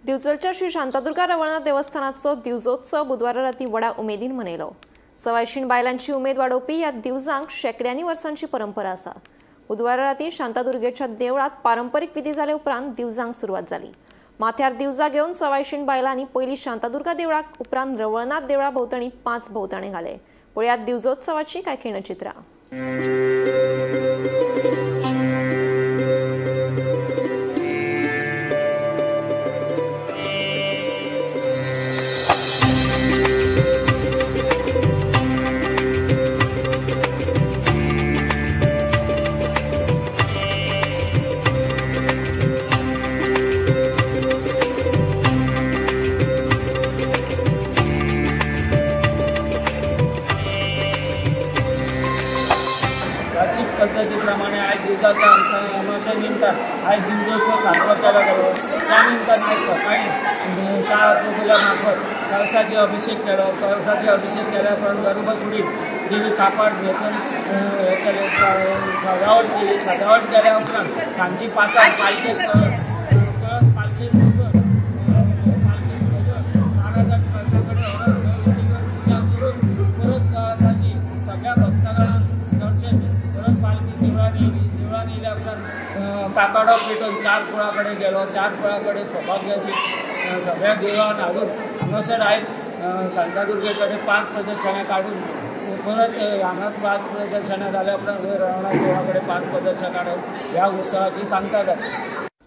दिवचलच्या श्री शांतादुर्गा रवळनाथ देवस्थानाचो दिवजोत्सव बुधवारा राती व्हडा उमेदीन मनयलो। सवायशीण बायलांची उमेद वाडोवपी ह्या दिवजांक शेकड्यांनी वर्सांची परंपरा आसा। बुधवारा राती शांतादुर्गेच्या देवळात पारंपरीक विधी जाले उपरांत दिवजांक सुरवात जाली। माथ्यार दिवजा घेवन सवायशीण बायलांनी पयली शांतादुर्गा देवळाक उपरांत रवळनाथ देवळा भोंवतणी 5 भोंवताणे घाले। पळयात दिवजोत्सवाची कांय खिणचित्रां। वार्षिक पद्धतीप्रमाणे आज दिवसाचा अमावस्या निमित्तान आज दिवजोत्सव साजरा केला गेलो। त्या निमित्तान आज सकाळी मार्फत कळसाचे अभिषेक केलो। कळसाचे अभिषेक केल्यानंतर गर्भगुडी देवी कापड घेऊन सजावट केल्या उपरांत सांची 5 पालखी काकाडो पेटून 4 कुळाकडे गेलो। 4 कुळाकडे सौभाग्याची सगळ्या देवान हाडून हांगासर आयज शांतादुर्गेकडे 5 प्रदक्षिणा काढून परत हांगा 5 प्रदक्षिणा जाल्या उपरांत रवळनाथ देवळाकडे 5 प्रदक्षिणा काडून ह्या उत्सवाची सांगता जाता।